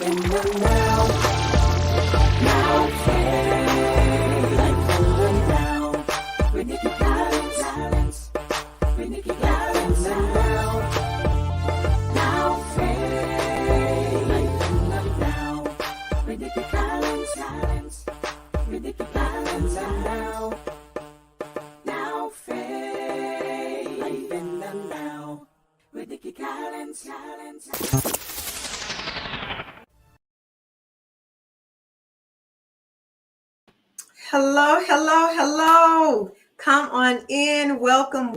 in the now fade. Life in the now, with Nicky Clarence, with Nicky Clarence now fade. Life in the now, with Nicky Clarence, with Nicky Clarence now fade. Life in the now, with Nicky Clarence. Hello. Come on in. Welcome.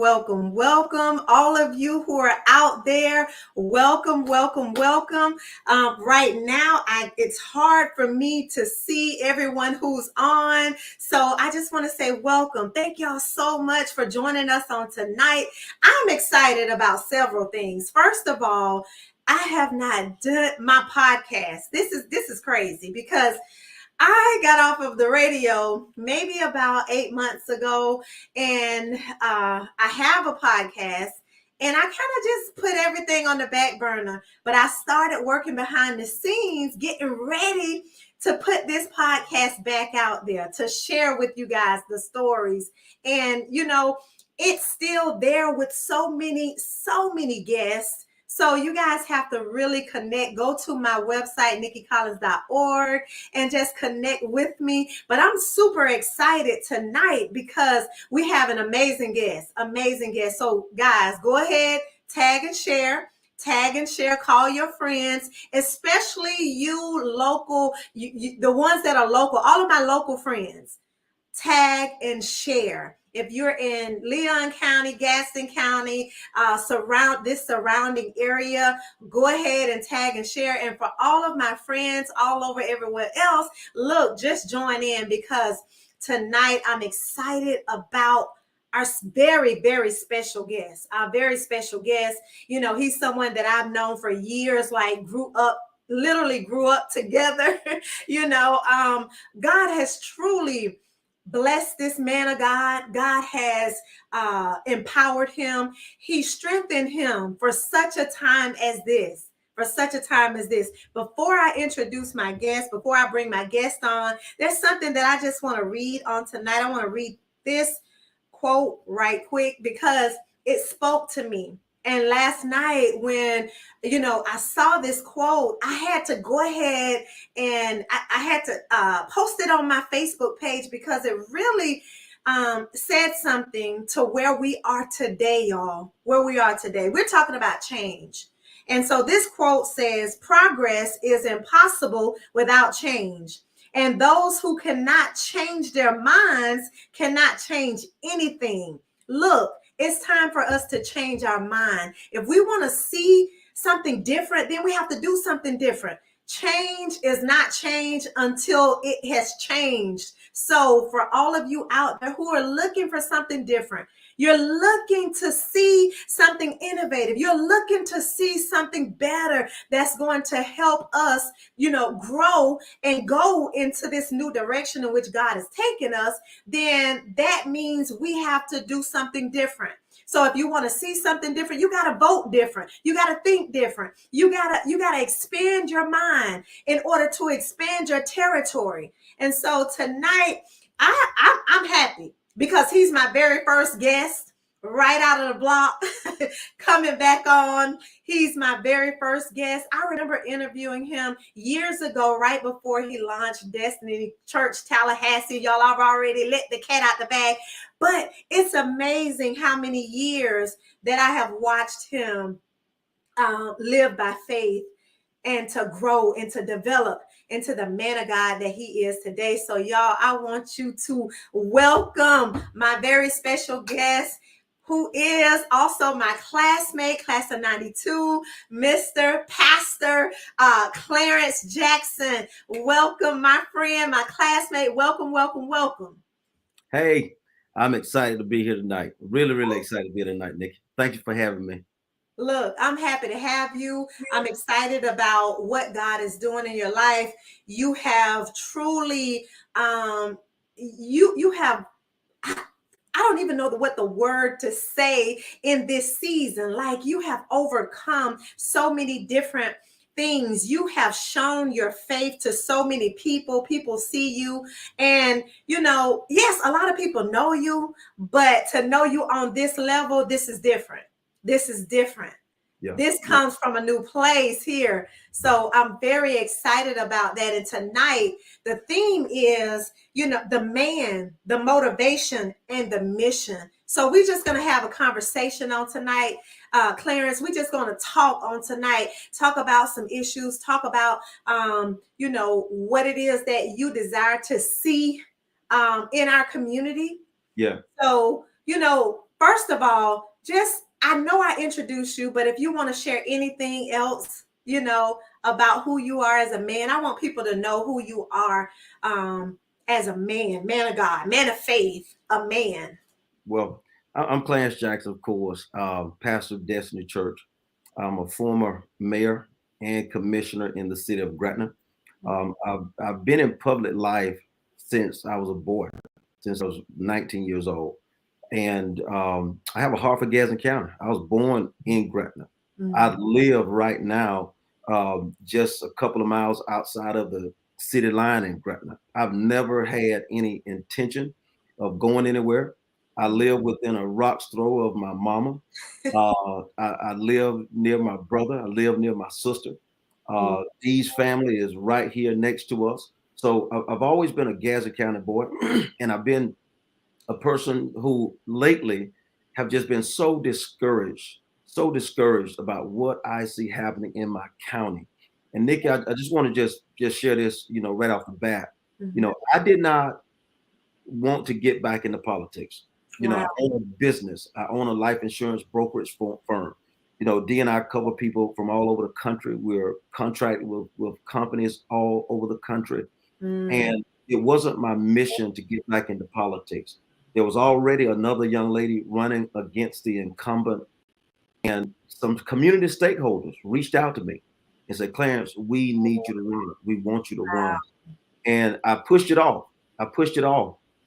All of you who are out there, welcome. Right now, it's hard for me to see everyone who's on. So I just want to say welcome. Thank y'all so much for joining us on tonight. I'm excited about several things. First of all, I have not done my podcast. This is crazy because I got off of the radio maybe about 8 months ago, and I have a podcast, and I kind of just put everything on the back burner. But I started working behind the scenes, getting ready to put this podcast back out there to share with you guys the stories. And, it's still there with so many guests. So you guys have to really connect. Go to my website, nickycollins.org, and just connect with me. But I'm super excited tonight because we have an amazing guest. So guys, go ahead, tag and share, call your friends, especially you local, the ones that are local, all of my local friends. Tag and share. If you're in Leon County, Gadsden County, surrounding area, go ahead and tag and share. And for all of my friends all over everywhere else, look, just join in because tonight I'm excited about our very, very special guest. Our very special guest, he's someone that I've known for years, literally grew up together. God has truly blessed this man of God. God has empowered him. He strengthened him for such a time as this. Before I introduce my guest, before I bring my guest on, there's something that I just want to read on tonight. I want to read this quote right quick because it spoke to me. And last night when, I saw this quote, I had to go ahead and I had to post it on my Facebook page because it really said something to where we are today, y'all. Where we are today. We're talking about change. And so this quote says, progress is impossible without change. And those who cannot change their minds cannot change anything. Look, it's time for us to change our mind. If we want to see something different, then we have to do something different. Change is not change until it has changed. So for all of you out there who are looking for something different, you're looking to see something innovative. You're looking to see something better that's going to help us, grow and go into this new direction in which God has taken us. Then that means we have to do something different. So if you want to see something different, you got to vote different. You got to think different. You got to expand your mind in order to expand your territory. And so tonight, I'm happy because he's my very first guest right out of the block coming back on. He's my very first guest. I remember interviewing him years ago, right before he launched Destiny Church Tallahassee. Y'all, I've already let the cat out the bag, but it's amazing how many years that I have watched him live by faith and to grow and to develop into the man of God that he is today. So y'all, I want you to welcome my very special guest, who is also my classmate, class of 92, Mr. Pastor Clarence Jackson. Welcome, my friend, my classmate. Welcome. Hey, I'm excited to be here tonight. Really excited to be here tonight, Nicky. Thank you for having me. Look, I'm happy to have you. I'm excited about what God is doing in your life. You have truly, you have, I don't even know what the word to say in this season. Like, you have overcome so many different things. You have shown your faith to so many people. People see you, and yes, a lot of people know you, but to know you on this level, this is different. This is different. Yeah. This Yeah. comes from a new place here. So I'm very excited about that. And tonight, the theme is, the man, the motivation, and the mission. So we're just going to have a conversation on tonight. Clarence, we're just going to talk on tonight, talk about some issues, talk about, what it is that you desire to see in our community. Yeah. So, first of all, I know I introduced you, but if you want to share anything else, about who you are as a man, I want people to know who you are as a man of God, man of faith, a man. Well, I'm Clarence Jackson, of course, pastor of Destiny Church. I'm a former mayor and commissioner in the city of Gretna. I've been in public life since I was a boy, since I was 19 years old. And I have a heart for Gadsden County. I was born in Gretna. I live right now just a couple of miles outside of the city line in Gretna. I've never had any intention of going anywhere. I live within a rock's throw of my mama. I live near my brother. I live near my sister. Dee's family is right here next to us. So I've always been a Gadsden County boy, and I've been a person who lately have just been so discouraged about what I see happening in my county. And Nicky, I just want to just share this, right off the bat. I did not want to get back into politics. Wow. I own a business. I own a life insurance brokerage firm. D and I cover people from all over the country. We're contracted with companies all over the country. And it wasn't my mission to get back into politics. There was already another young lady running against the incumbent, and some community stakeholders reached out to me and said, Clarence, we need you to run. We want you to run. And I pushed it off. And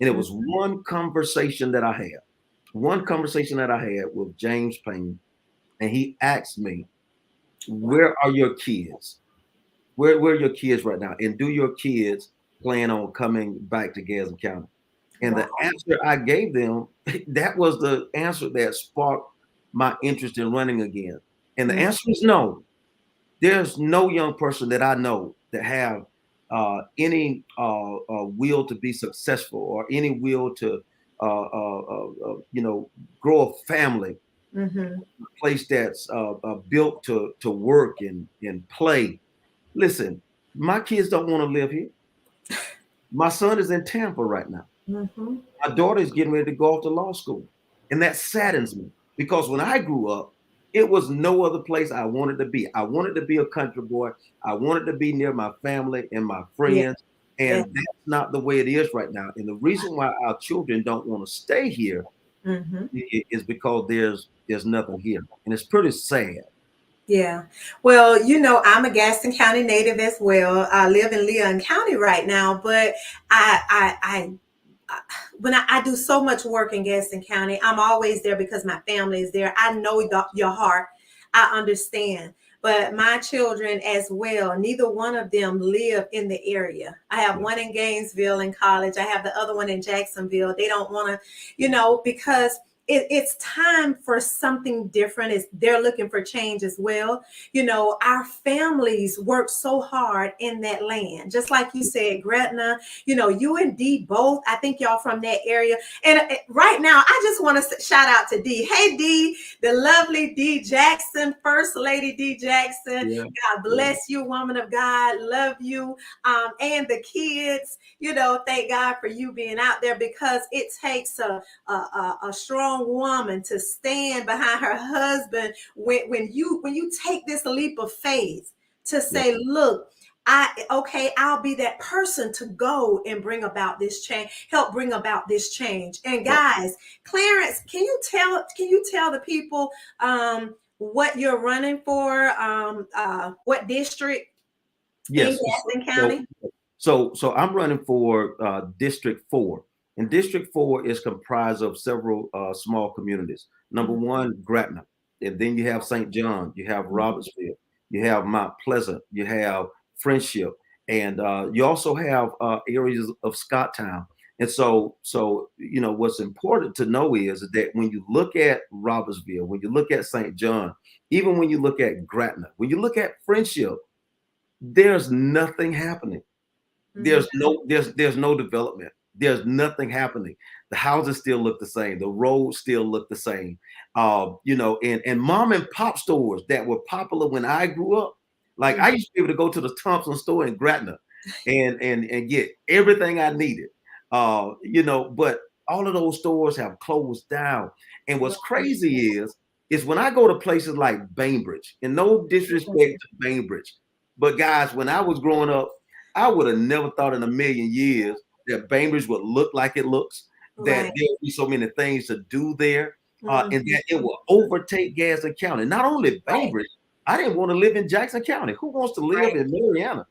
it was one conversation that I had with James Payne. And he asked me, where are your kids? Where are your kids right now? And do your kids plan on coming back to Gadsden County? And the answer I gave them, that was the answer that sparked my interest in running again. And the answer is no. There's no young person that I know that have any will to be successful or any will to, grow a family, a place that's built to work and play. Listen, my kids don't want to live here. My son is in Tampa right now. My daughter is getting ready to go off to law school. And that saddens me because when I grew up, it was no other place I wanted to be. I wanted to be a country boy. I wanted to be near my family and my friends. And that's not the way it is right now. And the reason why our children don't want to stay here is because there's nothing here. And it's pretty sad. Yeah. Well, I'm a Gadsden County native as well. I live in Leon County right now, but I when I do so much work in Gadsden County, I'm always there because my family is there. I know your heart. I understand. But my children as well, neither one of them live in the area. I have one in Gainesville in college. I have the other one in Jacksonville. They don't want to, because it's time for something different. They're looking for change as well. Our families work so hard in that land. Just like you said, Gretna, you and Dee both, I think y'all from that area. And right now, I just want to shout out to Dee. Hey, Dee, the lovely Dee Jackson, First Lady Dee Jackson. Yeah. God bless you, woman of God. Love you. And the kids, thank God for you being out there because it takes a strong woman to stand behind her husband when you take this leap of faith to say, look, I'll be that person to go and bring about this change, help bring about this change. And guys, Clarence, can you tell the people what you're running for, what district Yes. in Gadsden County? So I'm running for District 4. And District 4 is comprised of several small communities. Number one, Gretna. And then you have St. John, you have Robertsville, you have Mount Pleasant, you have Friendship, and you also have areas of Scotttown. And so what's important to know is that when you look at Robertsville, when you look at St. John, even when you look at Gretna, when you look at Friendship, there's nothing happening. Mhm. There's no development. There's nothing happening. The houses still look the same. The roads still look the same. And mom and pop stores that were popular when I grew up. Like I Mhm. used to be able to go to the Thompson store in Gretna and get everything I needed. But all of those stores have closed down. And what's Right. crazy is when I go to places like Bainbridge, and no disrespect to Bainbridge, but guys, when I was growing up, I would have never thought in a million years that Bainbridge would look like it looks, that Right. there would be so many things to do there, and Mhm. that it will overtake Gadsden County. Not only Right. Bainbridge, I didn't want to live in Jackson County. Who wants to live Right. in Mariana?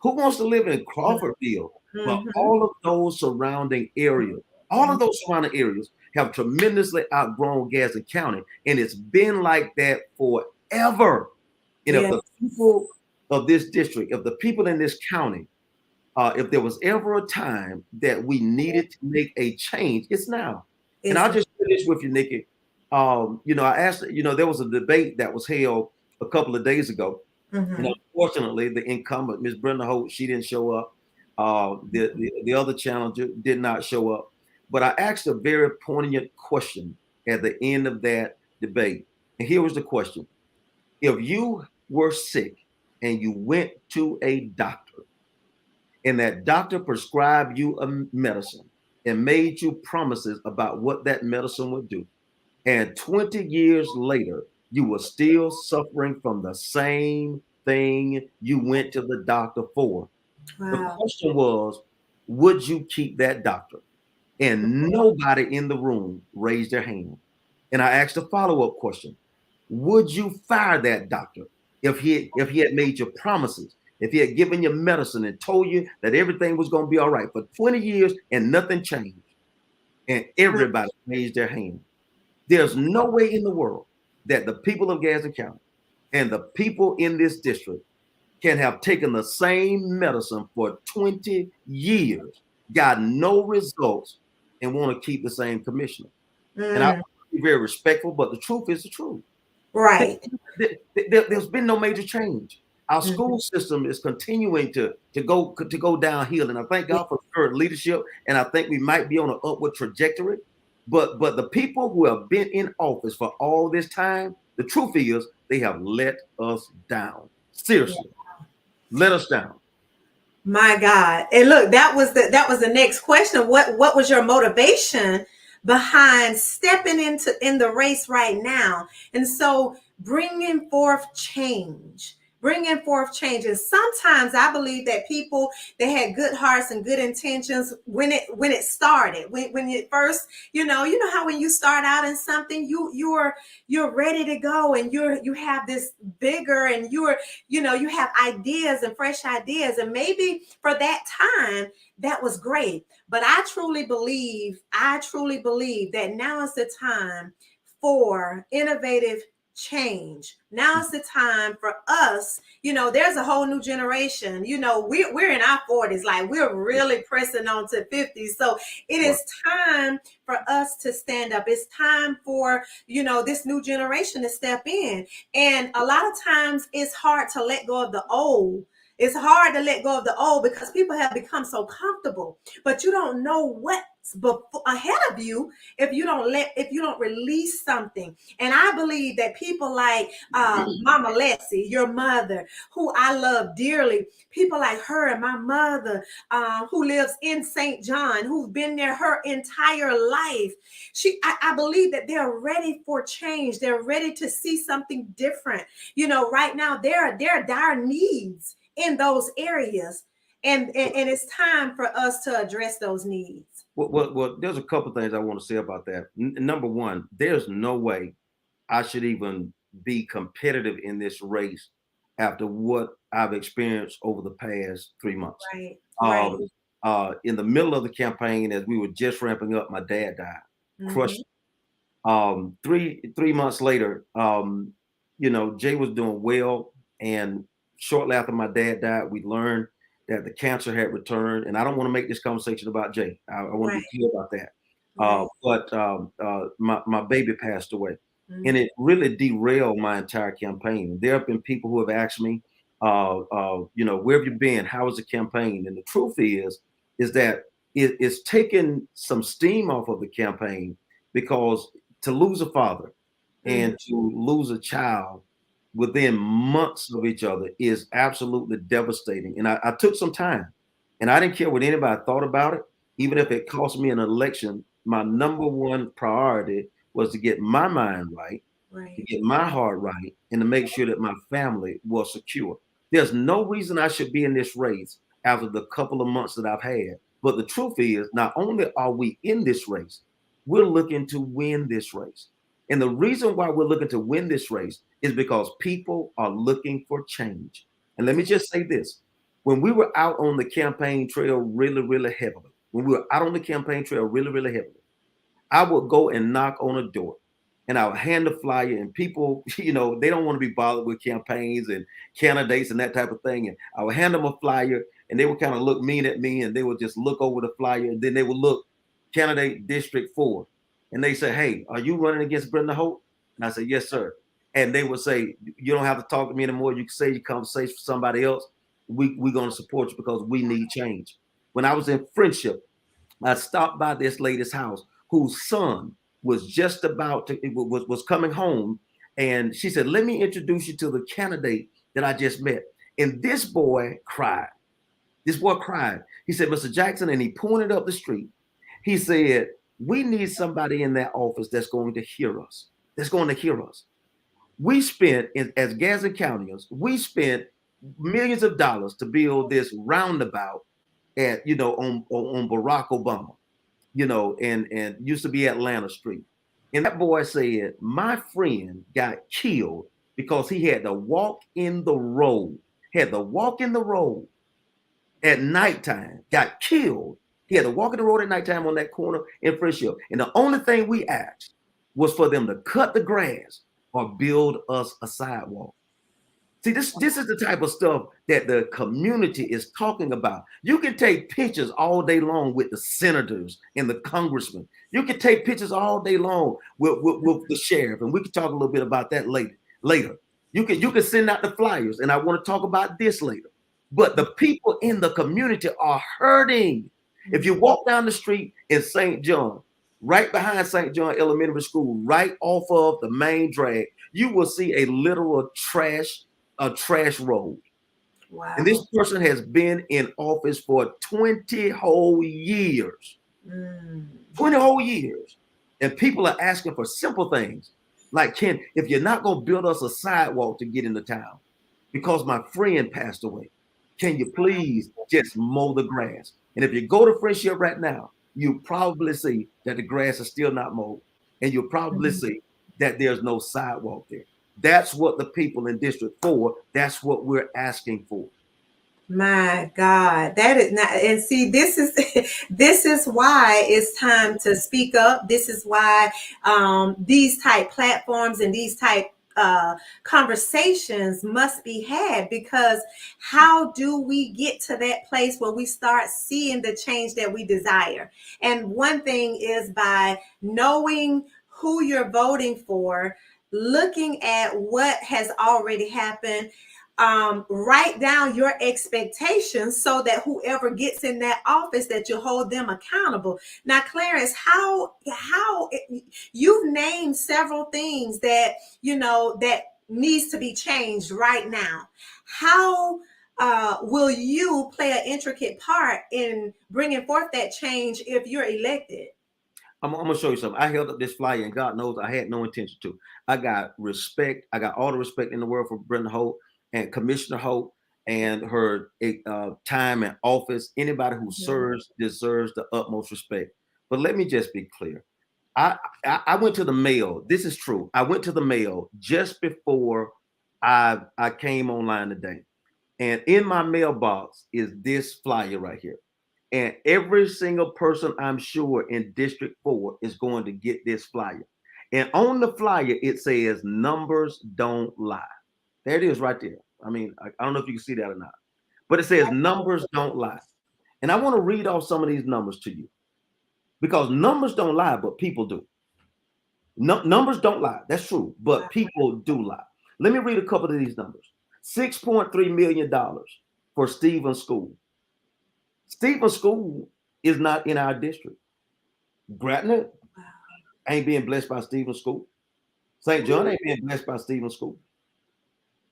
Who wants to live in Crawfordville? But Mhm. all of those surrounding areas, all of Mhm. those surrounding areas have tremendously outgrown Gadsden County, and it's been like that forever. And if Yeah. the people of this district, if the people in this county, if there was ever a time that we needed to make a change, it's now. And It's I'll just share this with you, Nikki. I asked, there was a debate that was held a couple of days ago. And mhm. unfortunately, the incumbent, Ms. Brenda Holt, she didn't show up. The other challenger did not show up. But I asked a very poignant question at the end of that debate. And here was the question. If you were sick and you went to a doctor, and that doctor prescribed you a medicine and made you promises about what that medicine would do, and 20 years later, you were still suffering from the same thing you went to the doctor for. The Wow. question was, would you keep that doctor? And nobody in the room raised their hand. And I asked a follow-up question. Would you fire that doctor if he had made you promises, if he had given you medicine and told you that everything was going to be all right for 20 years and nothing changed? And everybody raised their hand. There's no way in the world that the people of Gadsden County and the people in this district can have taken the same medicine for 20 years, got no results, and want to keep the same commissioner. And I want Mm. to be very respectful, but the truth is the truth. Right. There's been no major change. Our Mhm. school system is continuing to go downhill, and I thank Yeah. God for current leadership, and I think we might be on an upward trajectory. But the people who have been in office for all this time, the truth is they have let us down. Yeah. Seriously, let us down. My God. And look, that was the next question. What was your motivation behind stepping in the race right now? And so bringing forth change. Bringing forth changes. Sometimes I believe that people they had good hearts and good intentions when it started. When you first, you know how when you start out in something, you're ready to go and you have this bigger and you have ideas and fresh ideas, and maybe for that time that was great, but I truly believe that now is the time for innovative change. Now is the time for us. There's a whole new generation. We're in our 40s, like we're really pressing on to 50s. So it Right. is time for us to stand up. It's time for this new generation to step in. And a lot of times it's hard to let go of the old. It's hard to let go of the old because people have become so comfortable, but you don't know what's ahead of you if you don't release something. And I believe that people like Mama Leslie, your mother, who I love dearly, people like her and my mother, who lives in St. John, who's been there her entire life. I believe that they're ready for change. They're ready to see something different. Right now there are dire needs in those areas, and it's time for us to address those needs. Well, there's a couple things I want to say about that. Number one, there's no way I should even be competitive in this race after what I've experienced over the past 3 months. Right, right. Um, in the middle of the campaign, as we were just ramping up, my dad died, Mm-hmm. crushed. Three months later, Jay was doing well. And shortly after my dad died, we learned that the cancer had returned. And I don't want to make this conversation about Jay. I want to be Right. clear about that. Right. My baby passed away. And Mhm. it really derailed my entire campaign. There have been people who have asked me, where have you been? How was the campaign? And the truth is that it's taken some steam off of the campaign, because to lose a father Mhm. and to lose a child within months of each other is absolutely devastating. And I took some time, and I didn't care what anybody thought about it, even if it cost me an election. My number one priority was to get my mind right, to Right. get my heart right, and to make sure that my family was secure. There's no reason I should be in this race after the couple of months that I've had. But the truth is, not only are we in this race, we're looking to win this race. And the reason why we're looking to win this race is because people are looking for change. And let me just say this: when we were out on the campaign trail really, really heavily, when we were out on the campaign trail really, really heavily, I would go and knock on a door, and I would hand the flyer, and people, they don't want to be bothered with campaigns and candidates and that type of thing. And I would hand them a flyer, and they would kind of look mean at me, and they would just look over the flyer, and then they would look candidate District 4. And they say, "Hey, are you running against Brenda Holt?" And I say, "Yes, sir." And they would say, "You don't have to talk to me anymore. You can say your conversation for somebody else. We're going to support you because we need change." When I was in Friendship, I stopped by this lady's house whose son was just about to was coming home, and she said, "Let me introduce you to the candidate that I just met." And this boy cried. This boy cried. He said, "Mr. Jackson," and he pointed up the street. He said, "We need somebody in that office that's going to hear us. That's going to hear us." We spent, as Gadsden Countyans, we spent millions of dollars to build this roundabout at on Barack Obama, and used to be Atlanta Street. And that boy said, "My friend got killed because he had to walk in the road, had to walk in the road at nighttime, got killed. He had to walk in the road at nighttime on that corner in Friendship. And the only thing we asked was for them to cut the grass or build us a sidewalk." See, this is the type of stuff that the community is talking about. You can take pictures all day long with the senators and the congressmen. You can take pictures all day long with the sheriff, and we can talk a little bit about that later. Later, you can send out the flyers, and I want to talk about this later. But the people in the community are hurting. If you walk down the street in St. John, right behind St. John Elementary School, right off of the main drag, you will see a trash road. And Wow. this person has been in office for 20 whole years. Mm. 20 whole years. And people are asking for simple things like, if you're not going to build us a sidewalk to get into town because my friend passed away, can you please just mow the grass? And if you go to Friendship right now, you probably see that the grass is still not mowed. And you'll probably Mhm. see that there's no sidewalk there. That's what the people in District 4, that's what we're asking for. My God, that is not, and see, this is this is why it's time to speak up. This is why these type platforms and these type conversations must be had, because how do we get to that place where we start seeing the change that we desire? And one thing is by knowing who you're voting for, looking at what has already happened, write down your expectations so that whoever gets in that office, that you hold them accountable. Now, Clarence, how you've named several things that that needs to be changed right now. How will you play an intricate part in bringing forth that change if you're elected? I'm gonna show you something. I held up this flyer, and God knows I had no intention to. I got respect. I got all the respect in the world for Brenda Holt and Commissioner Holt and her time in office. Anybody who Mhm. serves deserves the utmost respect. But let me just be clear. I went to the mail. This is true. I went to the mail just before I came online today, and in my mailbox is this flyer right here. And every single person I'm sure in District 4 is going to get this flyer. And on the flyer, it says numbers don't lie. There it is right there. I mean, I don't know if you can see that or not, but it says numbers don't lie. And I want to read off some of these numbers to you because numbers don't lie, but people do. Numbers don't lie. That's true, but people do lie. Let me read a couple of these numbers. $6.3 million for Stevens School. Stevens School is not in our district. Grattan ain't being blessed by Stevens School. St. John ain't being blessed by Stevens School.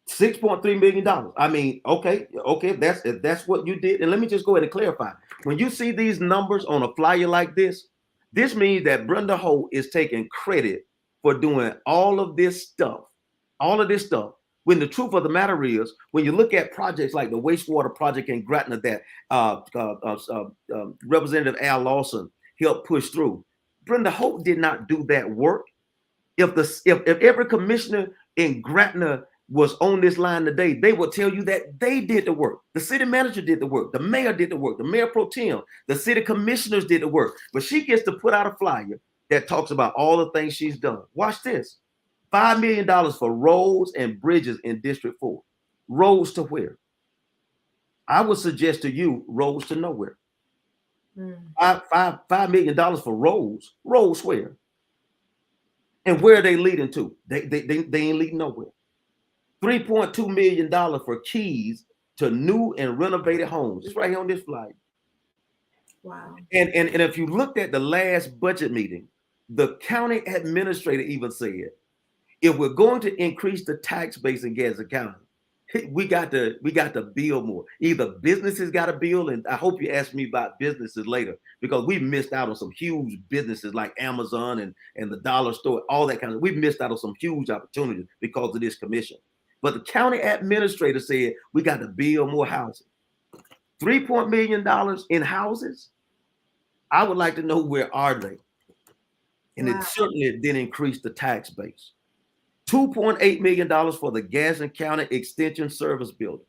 $6.3 million. I mean, okay, if that's what you did. And let me just go ahead and clarify. When you see these numbers on a flyer like this means that Brenda Holt is taking credit for doing all of this stuff. When the truth of the matter is, when you look at projects like the wastewater project in Grattan that Representative Al Lawson helped push through, Brenda Holt did not do that work. If every commissioner in Grattan was on this line today, they will tell you that they did the work. The city manager did the work. The mayor did the work. The mayor pro tem, the city commissioners did the work. But she gets to put out a flyer that talks about all the things she's done. Watch this. $5 million for roads and bridges in District 4. Roads to where? I would suggest to you, roads to nowhere. $5 million for roads. Roads where? And where are they leading to? They ain't leading nowhere. $3.2 million for keys to new and renovated homes. It's right here on this flyer. Wow. And if you looked at the last budget meeting, the county administrator even said, if we're going to increase the tax base in Gadsden County, we got to build more. Either businesses got to build, and I hope you ask me about businesses later, because we missed out on some huge businesses like Amazon and the dollar store, all that kind of. We missed out on some huge opportunities because of this commission. But the county administrator said we got to build more housing. $3 million in houses. I would like to know where are they? And it certainly didn't increase the tax base. $2.8 million for the Gadsden County Extension Service Building.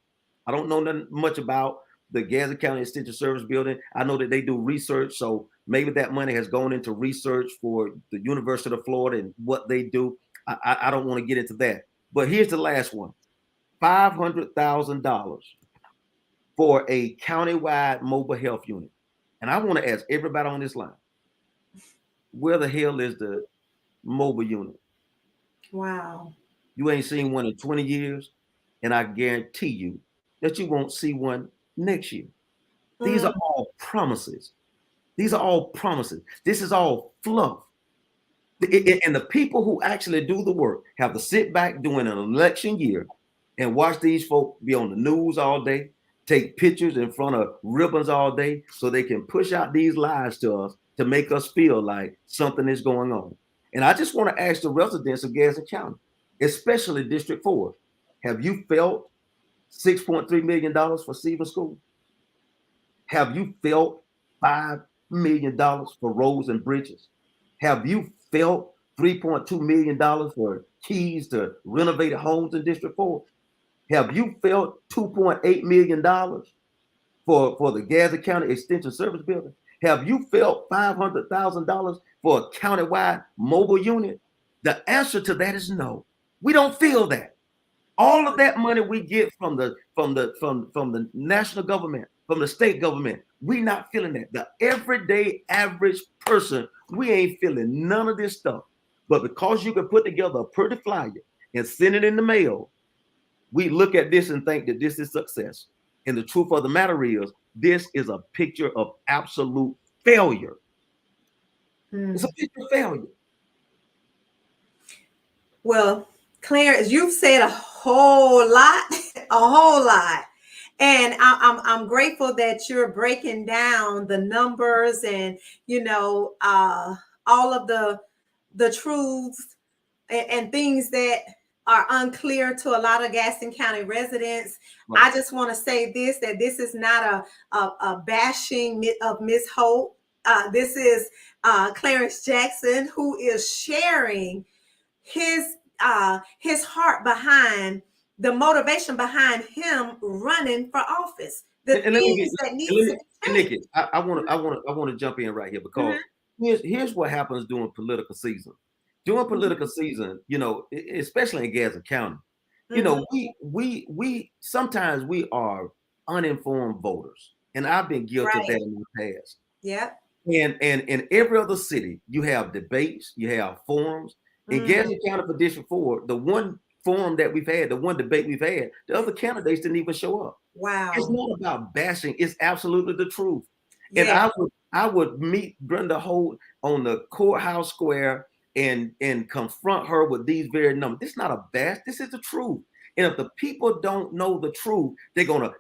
I don't know nothing much about the Gadsden County Extension Service Building. I know that they do research, so maybe that money has gone into research for the University of Florida and what they do. I don't want to get into that. But here's the last one. $500,000 for a countywide mobile health unit. And I want to ask everybody on this line, where the hell is the mobile unit? Wow. You ain't seen one in 20 years, and I guarantee you that you won't see one next year. These are all promises. These are all promises. This is all fluff. And the people who actually do the work have to sit back during an election year and watch these folk be on the news all day, take pictures in front of ribbons all day so they can push out these lies to us to make us feel like something is going on. And I just want to ask the residents of Gadsden County, especially District 4, have you felt $6.3 million for Stevens School? Have you felt $5 million for roads and bridges? Have you felt $3.2 million for keys to renovated homes in District 4? Have you felt $2.8 million for the Gadsden County Extension Service Building? Have you felt $500,000 for a countywide mobile unit? The answer to that is no. We don't feel that. All of that money we get from the national government, from the state government, we not feeling that. The everyday average person, we ain't feeling none of this stuff. But because you can put together a pretty flyer and send it in the mail, we look at this and think that this is success. And the truth of the matter is, this is a picture of absolute failure. It's a picture of failure. Well, Clarence, you've said a whole lot, and I'm grateful that you're breaking down the numbers and all of the truths and things that are unclear to a lot of Gadsden County residents. Right. I just want to say that this is not a bashing of Miss Holt. This is Clarence Jackson, who is sharing his heart behind the motivation behind him running for office. The things that need to change. Nicky, I want to jump in right here because here's what happens during political season. During political season, especially in Gadsden County, You Mhm. know, we sometimes we are uninformed voters, and I've been guilty of that Right. in the past. Yep. And in every other city, you have debates, you have forums. In Mm. Gadsden County for District 4, the one forum that we've had, the one debate we've had, the other candidates didn't even show up. It's Wow. not about bashing, it's absolutely the truth. And Yeah. I would meet Brenda Holt on the courthouse square and confront her with these very numbers. This is not a bash, this is the truth. And if the people don't know the truth, they're gonna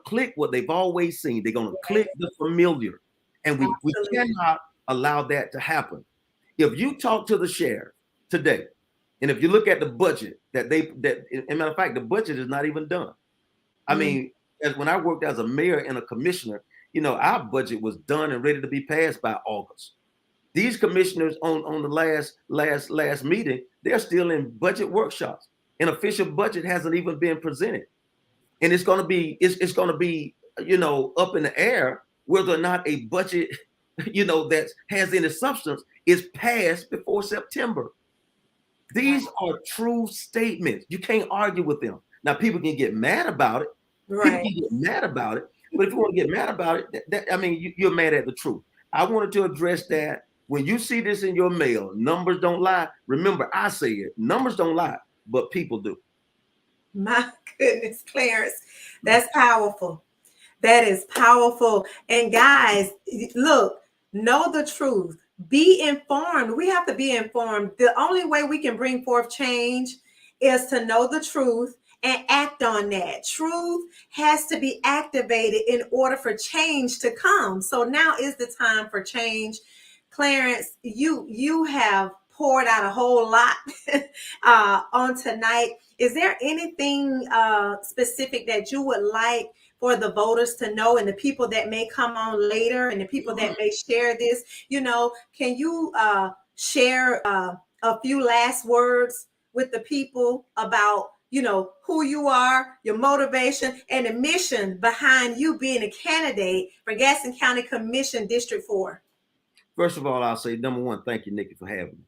click what they've always seen. They're gonna click the familiar. And we Absolutely. cannot allow that to happen. If you talk to the sheriff today, and if you look at the budget as a matter of fact, the budget is not even done. I Mm. mean, when I worked as a mayor and a commissioner, you know, our budget was done and ready to be passed by August. These commissioners on the last meeting, they're still in budget workshops. An official budget hasn't even been presented, and it's going to be up in the air whether or not a budget that has any substance is passed before September. These are true statements. You can't argue with them. Now, people can get mad about it. People Right. can get mad about it. But if you want to get mad about it, I mean, you're mad at the truth. I wanted to address that. When you see this in your mail, numbers don't lie. Remember, I say it. Numbers don't lie, but people do. My goodness, Clarence, that's powerful. That is powerful. And guys, look, know the truth. Be informed. We have to be informed. The only way we can bring forth change is to know the truth and act on that. Truth has to be activated in order for change to come. So now is the time for change. Clarence, you have poured out a whole lot on tonight. Is there anything specific that you would like for the voters to know, and the people that may come on later and the people that may share this? Can you share a few last words with the people about who you are, your motivation, and the mission behind you being a candidate for Gadsden County Commission District 4? First of all, I'll say number one, thank you, Nikki, for having me.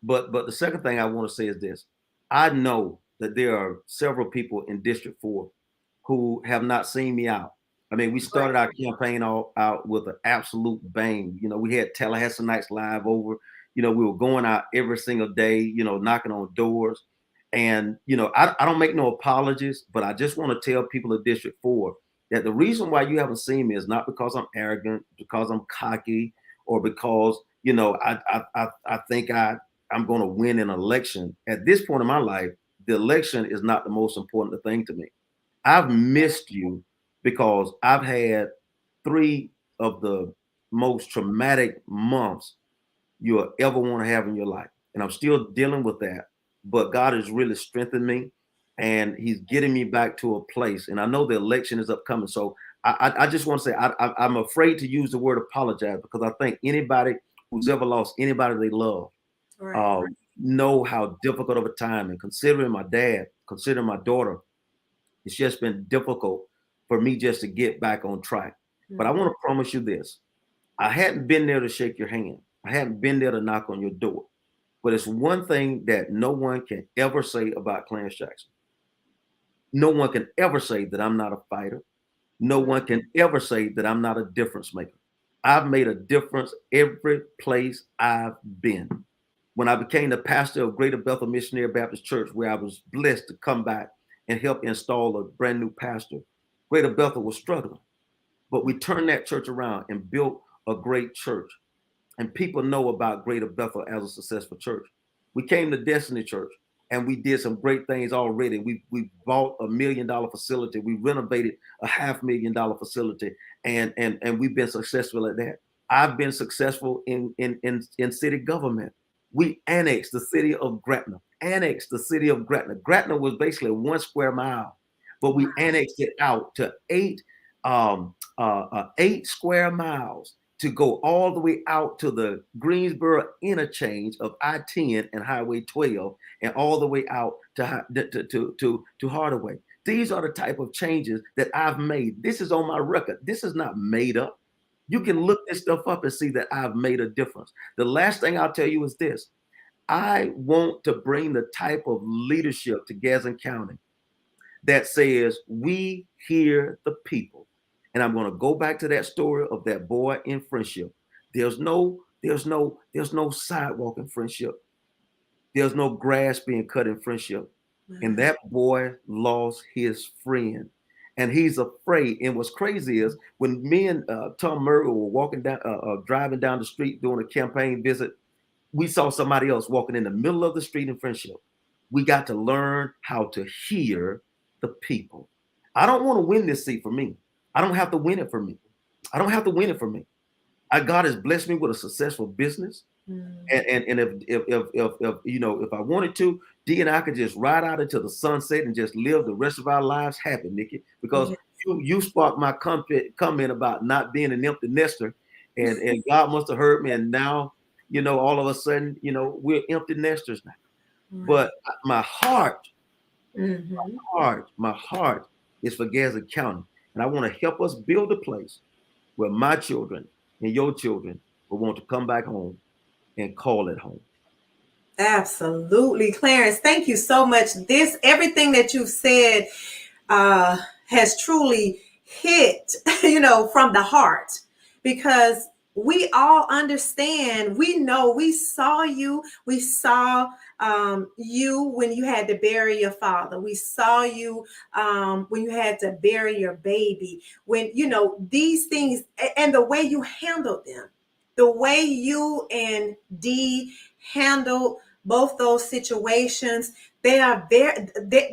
But the second thing I want to say is this: I know that there are several people in District 4 who have not seen me out. I mean, we started our campaign all out with an absolute bang. You know, we had Tallahassee Nights Live over. You know, we were going out every single day, knocking on doors. And, I don't make no apologies, but I just want to tell people of District 4 that the reason why you haven't seen me is not because I'm arrogant, because I'm cocky, or because, I think I'm going to win an election. At this point in my life, the election is not the most important thing to me. I've missed you because I've had 3 of the most traumatic months you'll ever want to have in your life. And I'm still dealing with that. But God has really strengthened me and He's getting me back to a place. And I know the election is upcoming. So I just want to say I'm afraid to use the word apologize, because I think anybody who's ever lost anybody they love Right. uh, know how difficult of a time. And considering my dad, considering my daughter, it's just been difficult for me just to get back on track. But I want to promise you this: I hadn't been there to shake your hand. I hadn't been there to knock on your door. But it's one thing that no one can ever say about Clarence Jackson. No one can ever say that I'm not a fighter. No one can ever say that I'm not a difference maker. I've made a difference every place I've been. When I became the pastor of Greater Bethel Missionary Baptist Church, where I was blessed to come back and help install a brand new pastor, Greater Bethel was struggling. But we turned that church around and built a great church. And people know about Greater Bethel as a successful church. We came to Destiny Church and we did some great things already. We bought $1 million facility. We renovated a $500,000 facility, and we've been successful at that. I've been successful in city government. We annexed the city of Gretna. Gretna was basically 1 square mile, but we annexed it out to 8 square miles, to go all the way out to the Greensboro interchange of I-10 and Highway 12, and all the way out to Hardaway. These are the type of changes that I've made. This is on my record. This is not made up. You can look this stuff up and see that I've made a difference. The last thing I'll tell you is this: I want to bring the type of leadership to Gadsden County that says we hear the people. And I'm going to go back to that story of that boy in Friendship. There's no sidewalk in Friendship. There's no grass being cut in Friendship. And that boy lost his friend. And he's afraid. And what's crazy is when me and Tom Murray were walking down, driving down the street doing a campaign visit, we saw somebody else walking in the middle of the street in Friendship. We got to learn how to hear the people. I don't want to win this seat for me. I don't have to win it for me. I don't have to win it for me. God has blessed me with a successful business. And if you know, if I wanted to, Dee and I could just ride out into the sunset and just live the rest of our lives happy, Nikki, because you sparked my comment about not being an empty nester, and God must have heard me, and now, you know, all of a sudden, you know, we're empty nesters now. But my heart is for Gadsden County, and I want to help us build a place where my children and your children will want to come back home and call it home. Absolutely, Clarence. Thank you so much. Everything that you've said has truly hit, you know, from the heart, because we all understand. We know. We saw you. We saw you when you had to bury your father. We saw you when you had to bury your baby. When, you know, these things, and the way you handled them, the way you and Dee handled both those situations, they are very,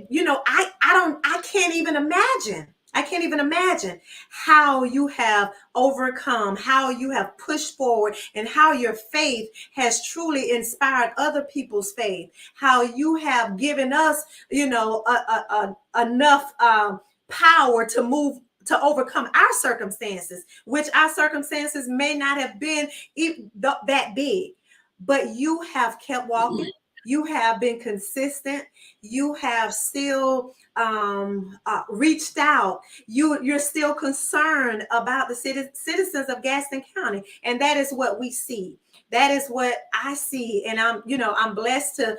you know, I can't even imagine. I can't even imagine how you have overcome, how you have pushed forward, and how your faith has truly inspired other people's faith. How you have given us, you know, enough power to move, to overcome our circumstances, which our circumstances may not have been that big, but you have kept walking. You have been consistent. You have still reached out. You're still concerned about the citizens of Gadsden County, and that is what we see. That is what I see, and I'm blessed to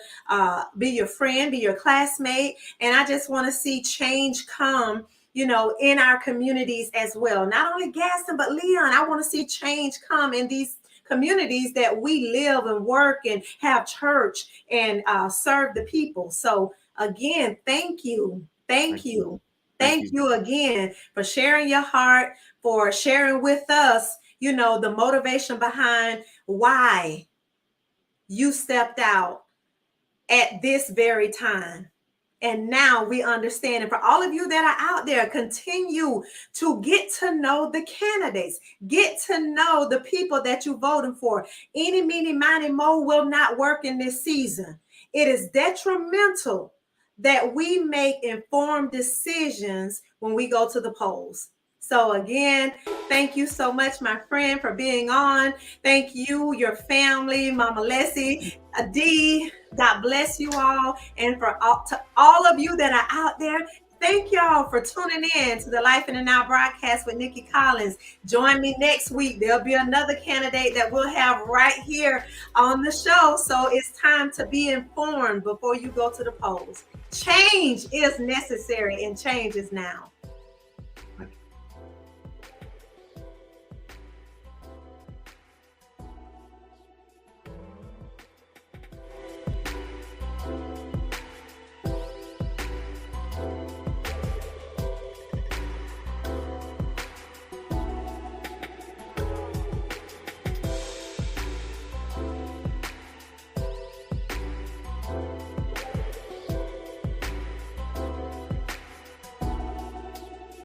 be your friend, be your classmate, and I just want to see change come, you know, in our communities as well. Not only Gadsden, but Leon. I want to see change come in these communities that we live and work and have church and serve the people. So again, thank you. Thank you again for sharing your heart, for sharing with us, you know, the motivation behind why you stepped out at this very time. And now we understand. And for all of you that are out there, continue to get to know the candidates, get to know the people that you're voting for. Any, meeny, miny, mo will not work in this season. It is detrimental that we make informed decisions when we go to the polls. So again, thank you so much, my friend, for being on. Thank you, your family, Mama Leslie, Dee. God bless you all. And for all of you that are out there, thank y'all for tuning in to the Life in the Now broadcast with Nicky Collins. Join me next week. There'll be another candidate that we'll have right here on the show. So it's time to be informed before you go to the polls. Change is necessary, and change is now.